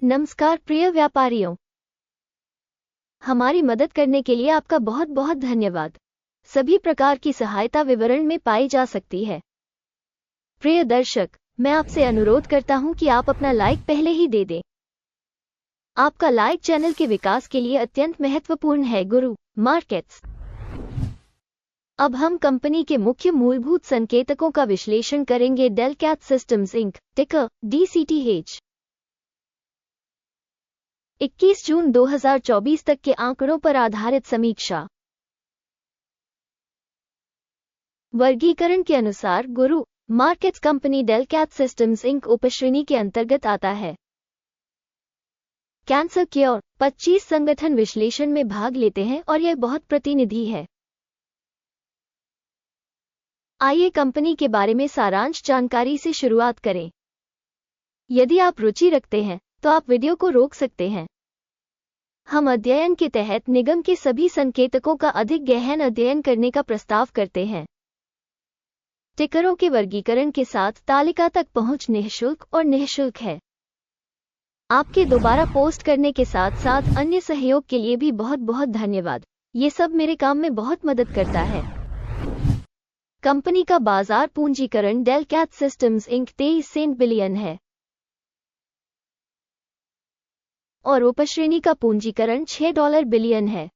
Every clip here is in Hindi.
नमस्कार प्रिय व्यापारियों, हमारी मदद करने के लिए आपका बहुत बहुत धन्यवाद। सभी प्रकार की सहायता विवरण में पाई जा सकती है। प्रिय दर्शक, मैं आपसे अनुरोध करता हूं कि आप अपना लाइक पहले ही दे दें। आपका लाइक चैनल के विकास के लिए अत्यंत महत्वपूर्ण है। गुरु मार्केट्स। अब हम कंपनी के मुख्य मूलभूत संकेतकों का विश्लेषण करेंगे। डेल कैट सिस्टम्स इंक, टिकर DCTH। 21 जून 2024 तक के आंकड़ों पर आधारित समीक्षा। वर्गीकरण के अनुसार Guru Markets company Delcath Systems Inc उपश्रेणी के अंतर्गत आता है। कैंसर क्योर 25 संगठन विश्लेषण में भाग लेते हैं और यह बहुत प्रतिनिधि है। आइए कंपनी के बारे में सारांश जानकारी से शुरुआत करें। यदि आप रुचि रखते हैं तो आप वीडियो को रोक सकते हैं। हम अध्ययन के तहत निगम के सभी संकेतकों का अधिक गहन अध्ययन करने का प्रस्ताव करते हैं। टिकरों के वर्गीकरण के साथ तालिका तक पहुंच निःशुल्क और निःशुल्क है। आपके दोबारा पोस्ट करने के साथ साथ अन्य सहयोग के लिए भी बहुत बहुत धन्यवाद। ये सब मेरे काम में बहुत मदद करता है। कंपनी का बाजार पूंजीकरण Delcath Systems Inc 23 billion है और उपश्रेणी का पूंजीकरण $6 बिलियन है।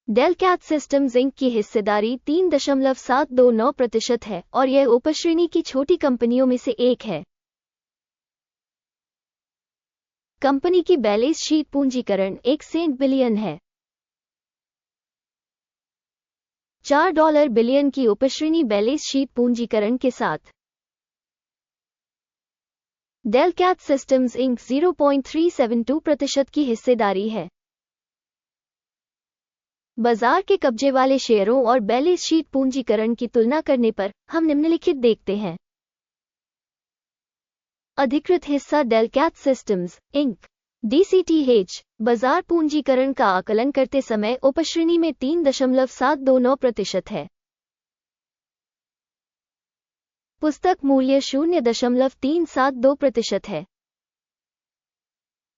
डेल कैट सिस्टम्स इंक की हिस्सेदारी 3.729% है और यह उपश्रेणी की छोटी कंपनियों में से एक है। कंपनी की बैलेंस शीट पूंजीकरण $1 बिलियन है। $4 बिलियन की उपश्रेणी बैलेंस शीट पूंजीकरण के साथ डेल कैट सिस्टम्स इंक 0.372% की हिस्सेदारी है। बाजार के कब्जे वाले शेयरों और बैलेंस शीट पूंजीकरण की तुलना करने पर हम निम्नलिखित देखते हैं। अधिकृत हिस्सा Delcath Systems Inc DCTH। बाजार पूंजीकरण का आकलन करते समय उपश्रेणी में 3.729% है। पुस्तक मूल्य 0.372% है।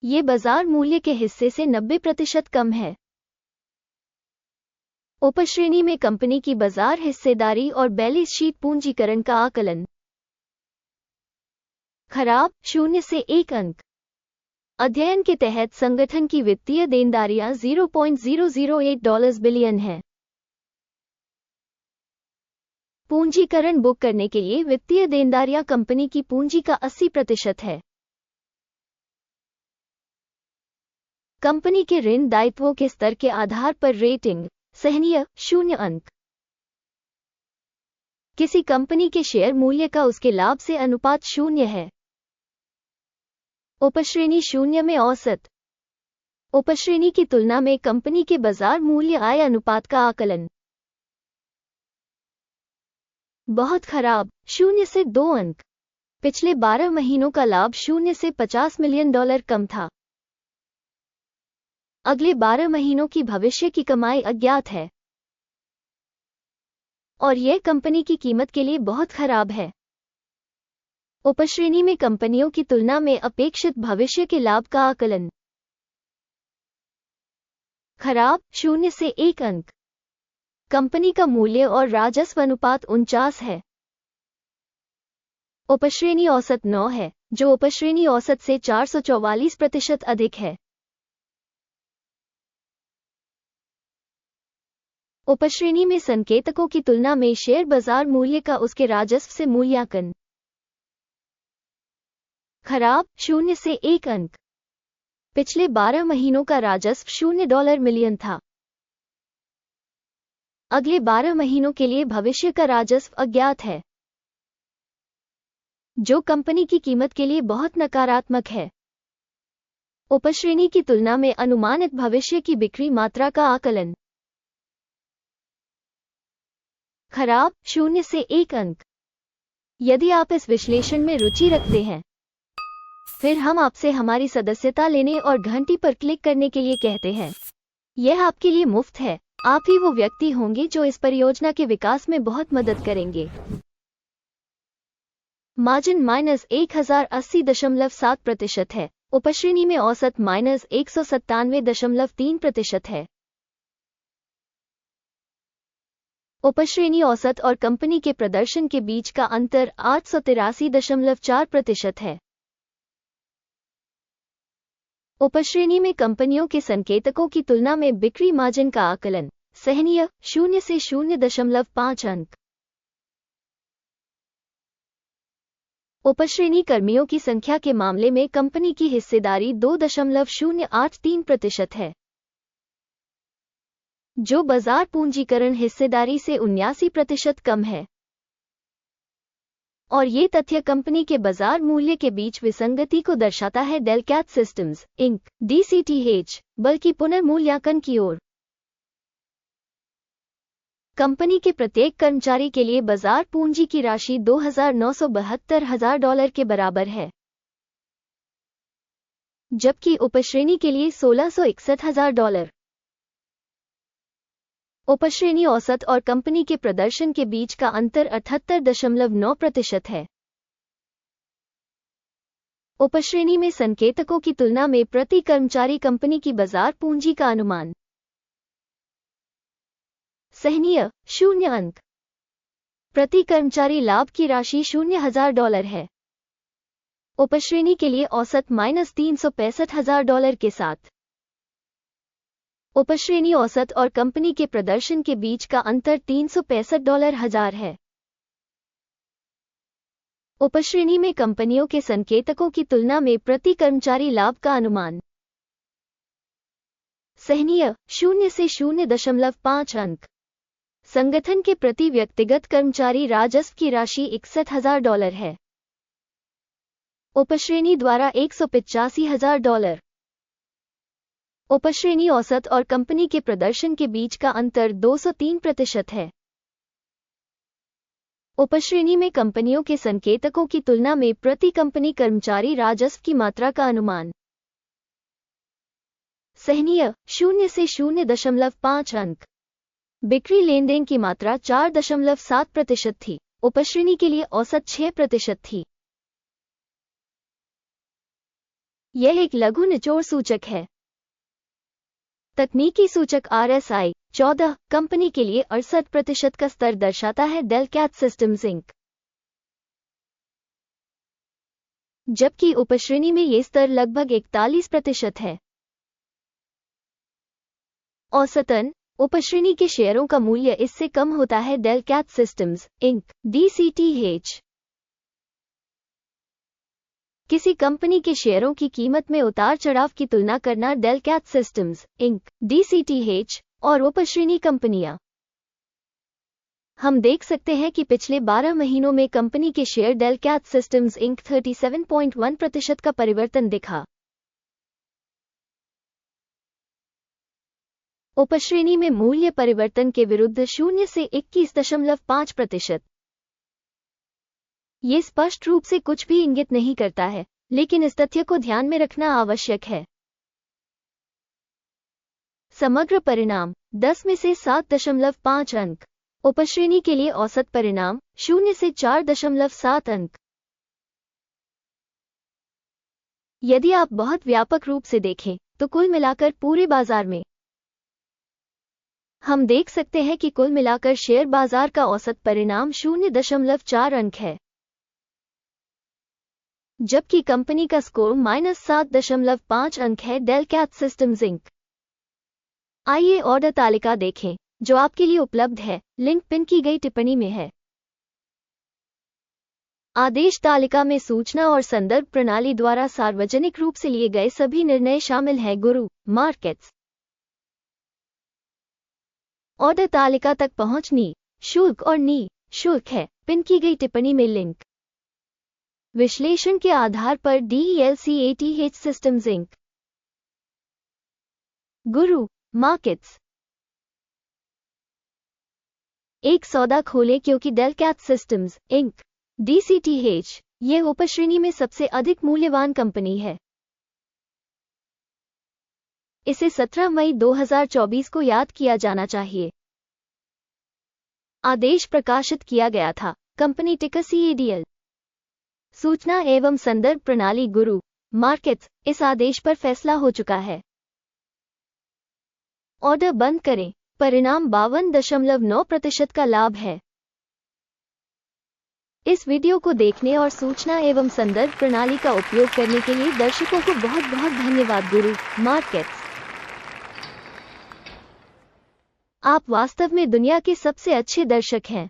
ये बाजार मूल्य के हिस्से से 90% कम है। उपश्रेणी में कंपनी की बाजार हिस्सेदारी और बैलेंस शीट पूंजीकरण का आकलन। खराब 0 से 1 अंक। अध्ययन के तहत संगठन की वित्तीय देनदारियां $0.008 बिलियन है। पूंजीकरण बुक करने के लिए वित्तीय देनदारियां कंपनी की पूंजी का 80% है। कंपनी के ऋण दायित्वों के स्तर के आधार पर रेटिंग सहनीय 0 अंक। किसी कंपनी के शेयर मूल्य का उसके लाभ से अनुपात 0 है। उपश्रेणी 0 में औसत। उपश्रेणी की तुलना में कंपनी के बाजार मूल्य आय अनुपात का आकलन। बहुत खराब 0 से 2 अंक। पिछले 12 महीनों का लाभ $0 से $50 मिलियन कम था। अगले 12 महीनों की भविष्य की कमाई अज्ञात है और यह कंपनी की कीमत के लिए बहुत खराब है। उपश्रेणी में कंपनियों की तुलना में अपेक्षित भविष्य के लाभ का आकलन। खराब 0 से 1 अंक। कंपनी का मूल्य और राजस्व अनुपात 49 है। उपश्रेणी औसत 9 है, जो उपश्रेणी औसत से 444% अधिक है। उपश्रेणी में संकेतकों की तुलना में शेयर बाजार मूल्य का उसके राजस्व से मूल्यांकन। खराब 0 से 1 अंक। पिछले 12 महीनों का राजस्व $0 मिलियन था। अगले 12 महीनों के लिए भविष्य का राजस्व अज्ञात है, जो कंपनी की कीमत के लिए बहुत नकारात्मक है। उपश्रेणी की तुलना में अनुमानित भविष्य की बिक्री मात्रा का आकलन। खराब 0 से 1 अंक। यदि आप इस विश्लेषण में रुचि रखते हैं, फिर हम आपसे हमारी सदस्यता लेने और घंटी पर क्लिक करने के लिए कहते हैं। यह आपके लिए मुफ्त है। आप ही वो व्यक्ति होंगे जो इस परियोजना के विकास में बहुत मदद करेंगे। मार्जिन -1080.7% है। उपश्रेणी में औसत -197.3% है। उपश्रेणी औसत और कंपनी के प्रदर्शन के बीच का अंतर 883.4% है। उपश्रेणी में कंपनियों के संकेतकों की तुलना में बिक्री मार्जिन का आकलन सहनीय 0 से 0.5 अंक। उपश्रेणी कर्मियों की संख्या के मामले में कंपनी की हिस्सेदारी 2.083% है, जो बाजार पूंजीकरण हिस्सेदारी से 79% कम है। और ये तथ्य कंपनी के बाजार मूल्य के बीच विसंगति को दर्शाता है। Delcath Systems Inc DCTH बल्कि पुनर्मूल्यांकन की ओर। कंपनी के प्रत्येक कर्मचारी के लिए बाजार पूंजी की राशि $2,972,000 के बराबर है, जबकि उपश्रेणी के लिए $1,661,000। उपश्रेणी औसत और कंपनी के प्रदर्शन के बीच का अंतर 78.9% है। उपश्रेणी में संकेतकों की तुलना में प्रति कर्मचारी कंपनी की बाजार पूंजी का अनुमान सहनीय 0 अंक। प्रति कर्मचारी लाभ की राशि $0,000 है। उपश्रेणी के लिए औसत $365,000 के साथ। उपश्रेणी औसत और कंपनी के प्रदर्शन के बीच का अंतर $365,000 है। उपश्रेणी में कंपनियों के संकेतकों की तुलना में प्रति कर्मचारी लाभ का अनुमान सहनीय 0 से 0.5 अंक। संगठन के प्रति व्यक्तिगत कर्मचारी राजस्व की राशि $61,000 है। उपश्रेणी द्वारा $185,000। उपश्रेणी औसत और कंपनी के प्रदर्शन के बीच का अंतर 203% है। उपश्रेणी में कंपनियों के संकेतकों की तुलना में प्रति कंपनी कर्मचारी राजस्व की मात्रा का अनुमान सहनीय 0 से 0.5 अंक। बिक्री लेनदेन की मात्रा 4.7% थी। उपश्रेणी के लिए औसत 6% थी। यह एक लघु निचोड़ सूचक है। तकनीकी सूचक RSI 14 कंपनी के लिए 68% का स्तर दर्शाता है। Delcath Systems Inc. जबकि उपश्रेणी में यह स्तर लगभग 41% है। औसतन उपश्रेणी के शेयरों का मूल्य इससे कम होता है। Delcath Systems Inc DCTH। किसी कंपनी के शेयरों की कीमत में उतार चढ़ाव की तुलना करना। Delcath Systems Inc DCTH और उपश्रेणी कंपनियां। हम देख सकते हैं कि पिछले 12 महीनों में कंपनी के share Delcath Systems Inc 37.1% का परिवर्तन दिखा। उपश्रेणी में मूल्य परिवर्तन के विरुद्ध 0 से 21.5%। ये स्पष्ट रूप से कुछ भी इंगित नहीं करता है, लेकिन इस तथ्य को ध्यान में रखना आवश्यक है। समग्र परिणाम 10 में से 7.5 अंक। उपश्रेणी के लिए औसत परिणाम 0 से 4.7 अंक। यदि आप बहुत व्यापक रूप से देखें तो कुल मिलाकर पूरे बाजार में हम देख सकते हैं कि कुल मिलाकर शेयर बाजार का औसत परिणाम 0.4 अंक है, जबकि कंपनी का स्कोर -7.5 अंक है। Delcath Systems Inc. आइए ऑर्डर तालिका देखें जो आपके लिए उपलब्ध है। लिंक पिन की गई टिप्पणी में है। आदेश तालिका में सूचना और संदर्भ प्रणाली द्वारा सार्वजनिक रूप से लिए गए सभी निर्णय शामिल हैं। गुरु मार्केट्स। ऑर्डर तालिका तक पहुंचनी शुल्क और नी शुल्क है। पिन की गई टिप्पणी में लिंक। विश्लेषण के आधार पर DELCATH Systems Inc. Guru Markets. एक सौदा खोलें क्योंकि Delcath Systems Inc DCTH यह उपश्रेणी में सबसे अधिक मूल्यवान कंपनी है। इसे 17 मई 2024 को याद किया जाना चाहिए। आदेश प्रकाशित किया गया था। कंपनी टिकर CADL। सूचना एवं संदर्भ प्रणाली गुरु मार्केट्स इस आदेश पर फैसला हो चुका है। ऑर्डर बंद करें। परिणाम 52.9% का लाभ है। इस वीडियो को देखने और सूचना एवं संदर्भ प्रणाली का उपयोग करने के लिए दर्शकों को बहुत बहुत धन्यवाद। गुरु मार्केट्स, आप वास्तव में दुनिया के सबसे अच्छे दर्शक हैं।